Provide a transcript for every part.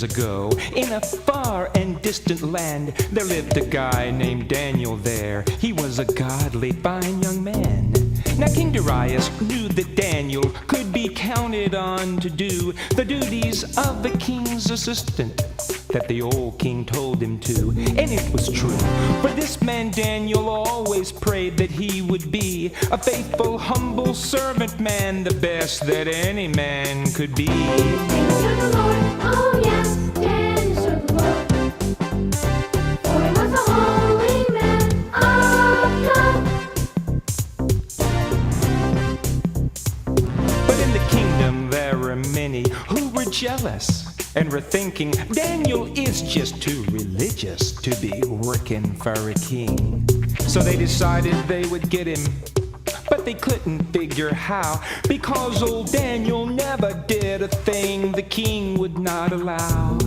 years ago, in a far and distant land, there lived a guy named Daniel there. He was a godly, fine young man. Now King Darius knew that Daniel could be counted on to do the duties of the king's assistant that the old king told him to. And it was true, for this man Daniel always prayed that he would be a faithful, humble servant man, the best that any man could be. Daniel served the Lord, oh yes, Daniel served the Lord. For he was a holy man of God. But in the kingdom there were many who were jealous and were thinking, Daniel is just too religious to be working for a king. So they decided they would get him, but they couldn't figure how, because old Daniel never did a thing the king would not allow.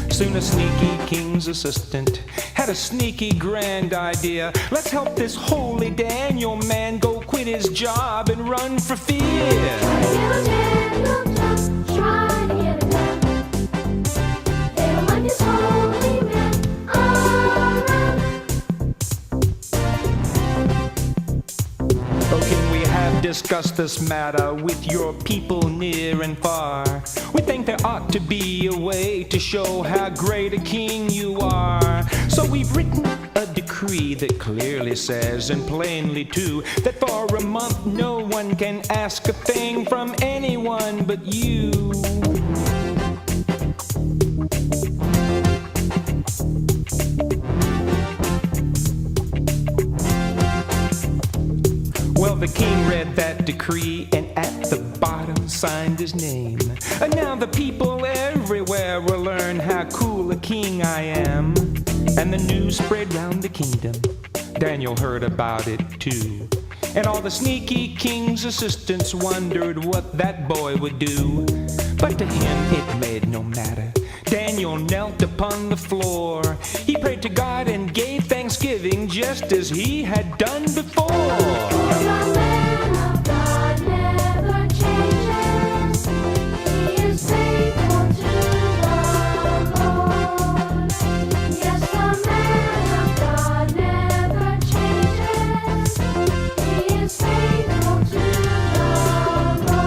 Soon a sneaky king's assistant had a sneaky grand idea. Let's help this holy Daniel man go quit his job and run for fear. Try to get a job, try to get a job. They don't like this holy man around. Oh, King, we have discussed this matter with your people near and far. We think there ought to be a way to show how great a king you are. So we've written a decree that clearly says, and plainly too, that for a month no one can ask a thing from anyone but you. Well, the king read that decree and at the bottom signed his name. And now the people everywhere will learn how cool a king I am. And the news spread round the kingdom. Daniel heard about it too. And all the sneaky king's assistants wondered what that boy would do. But to him it made no matter. Daniel knelt upon the floor. He prayed to God and gave thanksgiving just as he had done before. The man of God never changes. He is faithful to the Lord. Yes, the man of God never changes. He is faithful to the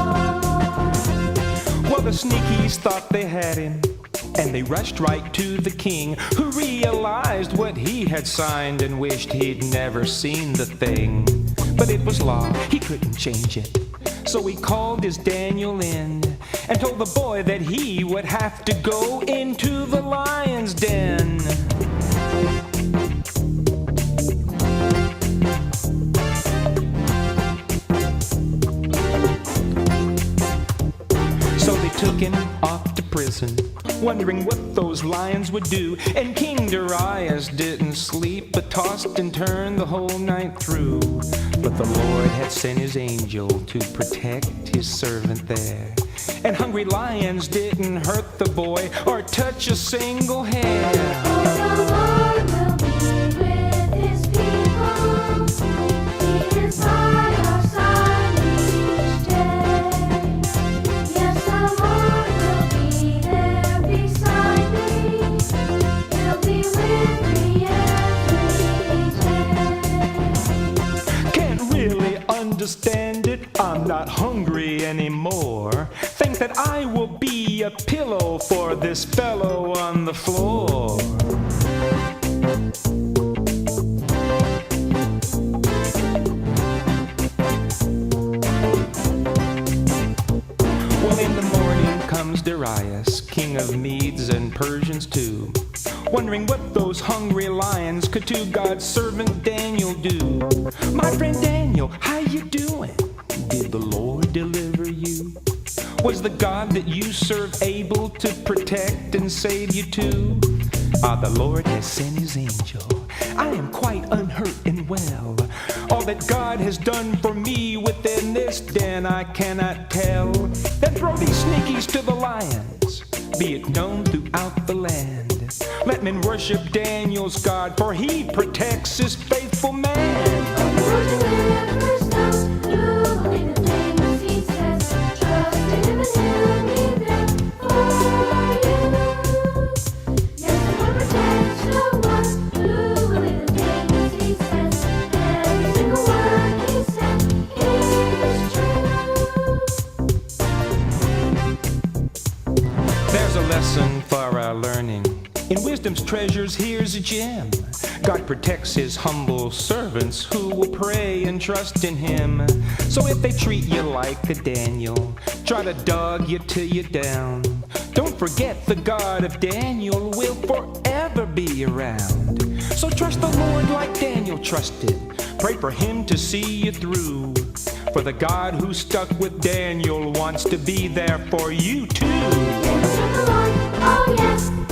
Lord. Well, the sneakies thought they had him, and they rushed right to the king, who realized what he had signed and wished he'd never seen the thing. But it was law, he couldn't change it. So he called his Daniel in and told the boy that he would have to go into the lion's den. So they took him off to prison, wondering what those lions would do. And King Darius didn't sleep, but tossed and turned the whole night through. But the Lord had sent his angel to protect his servant there. And hungry lions didn't hurt the boy or touch a single hair. The Lord will be with his people. He is by our side each day. Yes, the Lord will be there beside me. He'll be with me every day. Can't really understand it, I'm not hungry anymore. Think that I will be a pillow for this fellow on the floor. Well, in the morning comes Darius, king of Medes and Persians too, wondering what those hungry lions could to God's servant Daniel do. My friend Daniel, how you doing? Did the Lord deliver you? Was the God that you serve able to protect and save you too? The Lord has sent his angel. I am quite unhurt and well. All that God has done for me within this den I cannot tell. Then throw these sneakies to the lions, be it known throughout the land. Let men worship Daniel's God, for he protects his faithful man. The Lord delivers those who believe the things he says. Trust in him and he'll be there for you. wisdom's treasures, here's a gem. God protects his humble servants who will pray and trust in him. So if they treat you like a Daniel, try to dog you till you're down, don't forget the God of Daniel will forever be around. So trust the Lord like Daniel trusted. Pray for him to see you through. For the God who stuck with Daniel wants to be there for you too. Yes, the Lord, oh yes.